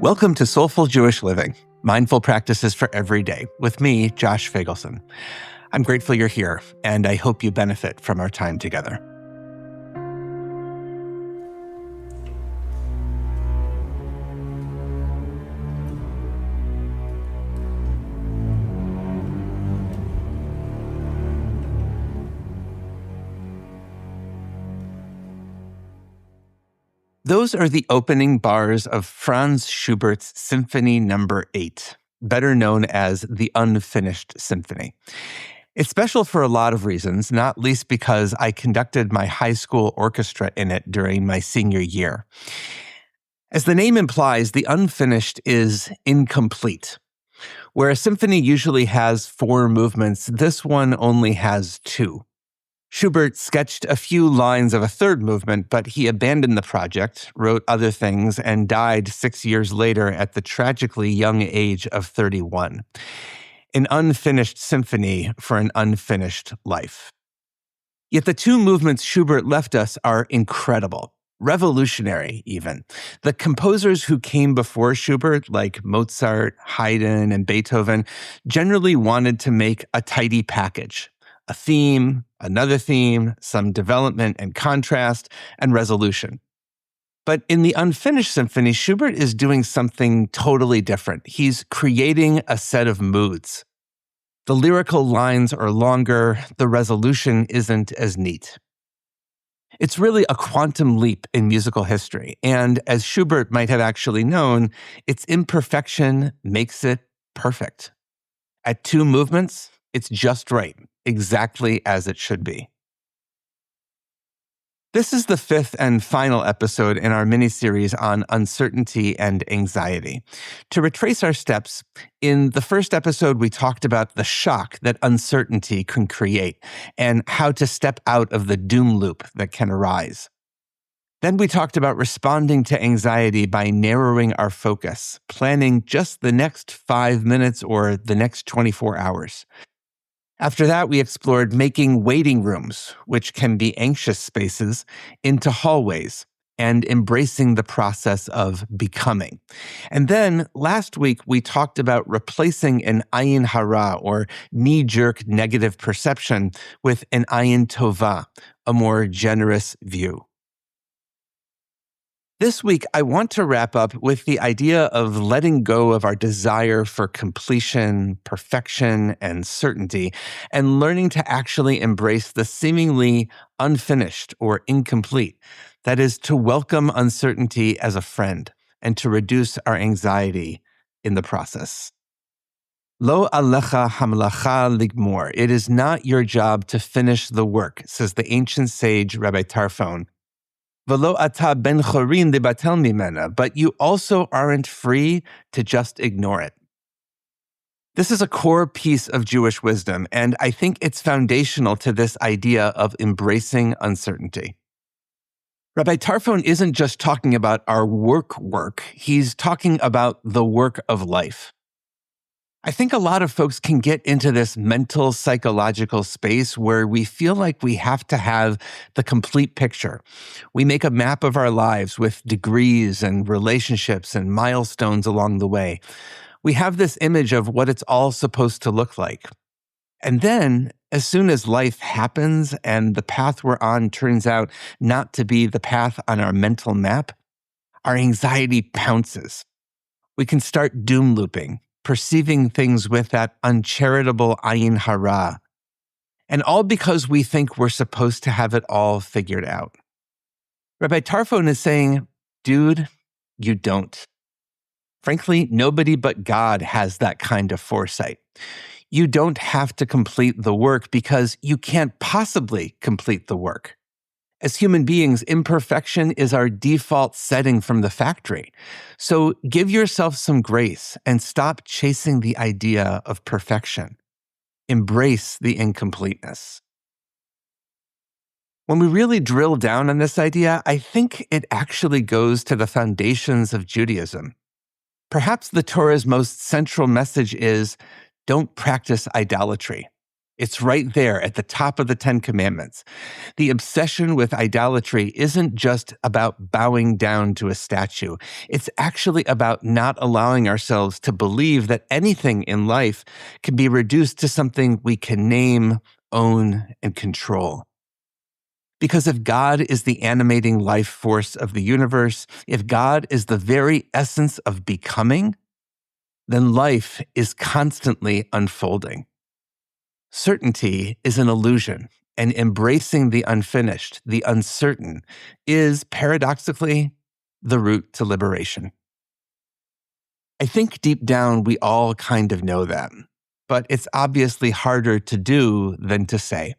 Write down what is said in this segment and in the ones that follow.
Welcome to Soulful Jewish Living, Mindful Practices for Every Day, with me, Josh Fagelson. I'm grateful you're here, and I hope you benefit from our time together. Those are the opening bars of Franz Schubert's Symphony No. 8, better known as the Unfinished Symphony. It's special for a lot of reasons, not least because I conducted my high school orchestra in it during my senior year. As the name implies, the unfinished is incomplete. Where a symphony usually has 4 movements, this one only has 2. Schubert sketched a few lines of a third movement, but he abandoned the project, wrote other things, and died 6 years later at the tragically young age of 31. An unfinished symphony for an unfinished life. Yet the 2 movements Schubert left us are incredible, revolutionary even. The composers who came before Schubert, like Mozart, Haydn, and Beethoven, generally wanted to make a tidy package. A theme, another theme, some development and contrast, and resolution. But in the Unfinished Symphony, Schubert is doing something totally different. He's creating a set of moods. The lyrical lines are longer, the resolution isn't as neat. It's really a quantum leap in musical history, and as Schubert might have actually known, its imperfection makes it perfect. At 2 movements, it's just right. Exactly as it should be. This is the 5th and final episode in our mini-series on uncertainty and anxiety. To retrace our steps, in the first episode, we talked about the shock that uncertainty can create and how to step out of the doom loop that can arise. Then we talked about responding to anxiety by narrowing our focus, planning just the next 5 minutes or the next 24 hours. After that, we explored making waiting rooms, which can be anxious spaces, into hallways and embracing the process of becoming. And then last week, we talked about replacing an ayin hara, or knee-jerk negative perception, with an ayin tova, a more generous view. This week, I want to wrap up with the idea of letting go of our desire for completion, perfection, and certainty, and learning to actually embrace the seemingly unfinished or incomplete. That is, to welcome uncertainty as a friend and to reduce our anxiety in the process. Lo alecha hamlacha ligmor. It is not your job to finish the work, says the ancient sage Rabbi Tarfon. V'lo ata ben chorin libatel mimena, but you also aren't free to just ignore it. This is a core piece of Jewish wisdom, and I think it's foundational to this idea of embracing uncertainty. Rabbi Tarfon isn't just talking about our work, he's talking about the work of life. I think a lot of folks can get into this mental, psychological space where we feel like we have to have the complete picture. We make a map of our lives with degrees and relationships and milestones along the way. We have this image of what it's all supposed to look like. And then, as soon as life happens and the path we're on turns out not to be the path on our mental map, our anxiety pounces. We can start doom looping, perceiving things with that uncharitable ayin hara. And all because we think we're supposed to have it all figured out. Rabbi Tarfon is saying, dude, you don't. Frankly, nobody but God has that kind of foresight. You don't have to complete the work because you can't possibly complete the work. As human beings, imperfection is our default setting from the factory. So give yourself some grace and stop chasing the idea of perfection. Embrace the incompleteness. When we really drill down on this idea, I think it actually goes to the foundations of Judaism. Perhaps the Torah's most central message is, don't practice idolatry. It's right there at the top of the 10 Commandments. The obsession with idolatry isn't just about bowing down to a statue. It's actually about not allowing ourselves to believe that anything in life can be reduced to something we can name, own, and control. Because if God is the animating life force of the universe, if God is the very essence of becoming, then life is constantly unfolding. Certainty is an illusion, and embracing the unfinished, the uncertain, is paradoxically the route to liberation. I think deep down we all kind of know that, but it's obviously harder to do than to say.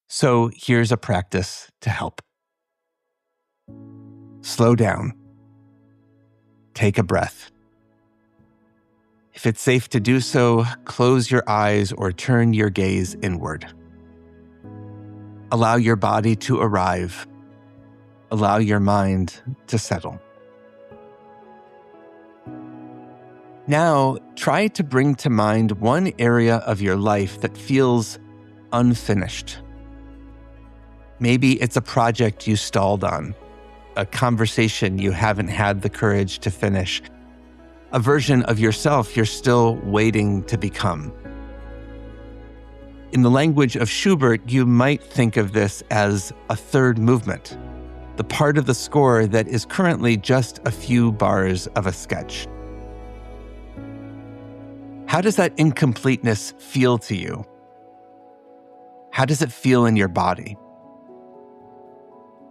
So here's a practice to help. Slow down. Take a breath. If it's safe to do so, close your eyes or turn your gaze inward. Allow your body to arrive. Allow your mind to settle. Now, try to bring to mind one area of your life that feels unfinished. Maybe it's a project you stalled on, a conversation you haven't had the courage to finish, a version of yourself you're still waiting to become. In the language of Schubert, you might think of this as a third movement, the part of the score that is currently just a few bars of a sketch. How does that incompleteness feel to you? How does it feel in your body?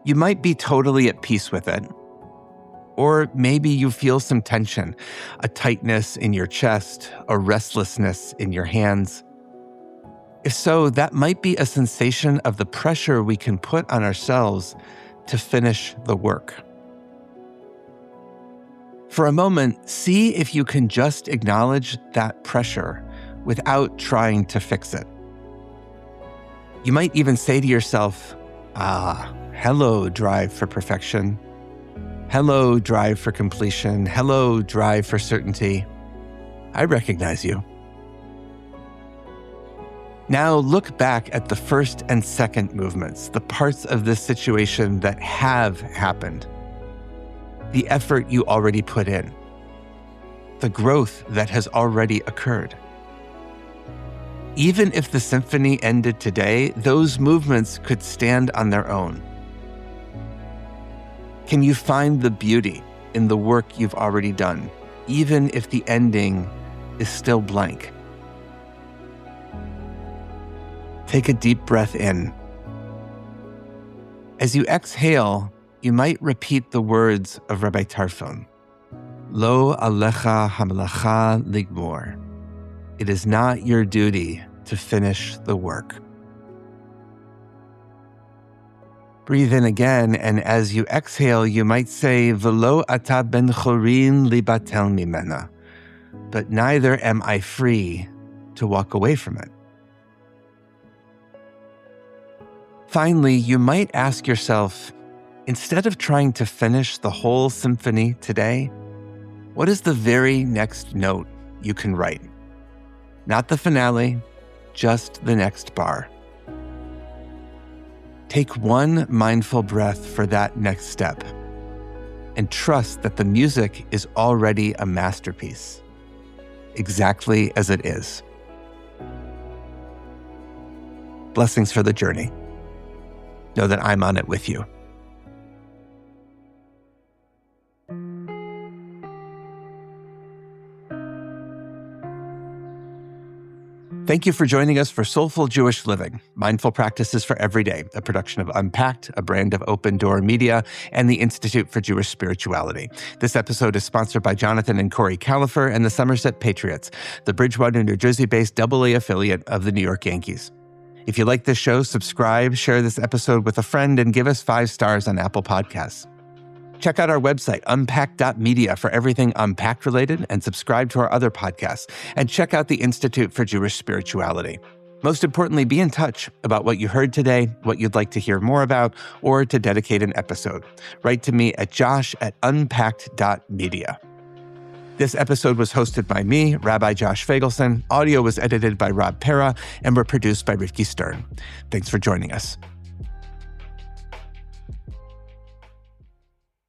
You might be totally at peace with it. Or maybe you feel some tension, a tightness in your chest, a restlessness in your hands. If so, that might be a sensation of the pressure we can put on ourselves to finish the work. For a moment, see if you can just acknowledge that pressure without trying to fix it. You might even say to yourself, hello, drive for perfection. Hello, drive for completion. Hello, drive for certainty. I recognize you. Now look back at the first and second movements, the parts of this situation that have happened, the effort you already put in, the growth that has already occurred. Even if the symphony ended today, those movements could stand on their own. Can you find the beauty in the work you've already done, even if the ending is still blank? Take a deep breath in. As you exhale, you might repeat the words of Rabbi Tarfon. Lo alecha hamelacha ligmor. It is not your duty to finish the work. Breathe in again, and as you exhale, you might say, Velo ata ben chorin libatel mimena. But neither am I free to walk away from it. Finally, you might ask yourself, instead of trying to finish the whole symphony today, what is the very next note you can write? Not the finale, just the next bar. Take one mindful breath for that next step and trust that the music is already a masterpiece, exactly as it is. Blessings for the journey. Know that I'm on it with you. Thank you for joining us for Soulful Jewish Living, Mindful Practices for Every Day, a production of Unpacked, a brand of Open Door Media, and the Institute for Jewish Spirituality. This episode is sponsored by Jonathan and Corey Califer and the Somerset Patriots, the Bridgewater, New Jersey-based AA affiliate of the New York Yankees. If you like this show, subscribe, share this episode with a friend, and give us 5 stars on Apple Podcasts. Check out our website, unpacked.media, for everything Unpacked related, and subscribe to our other podcasts. And check out the Institute for Jewish Spirituality. Most importantly, be in touch about what you heard today, what you'd like to hear more about, or to dedicate an episode. Write to me at josh@unpacked.media. This episode was hosted by me, Rabbi Josh Fagelson. Audio was edited by Rob Pera, and were produced by Rivki Stern. Thanks for joining us.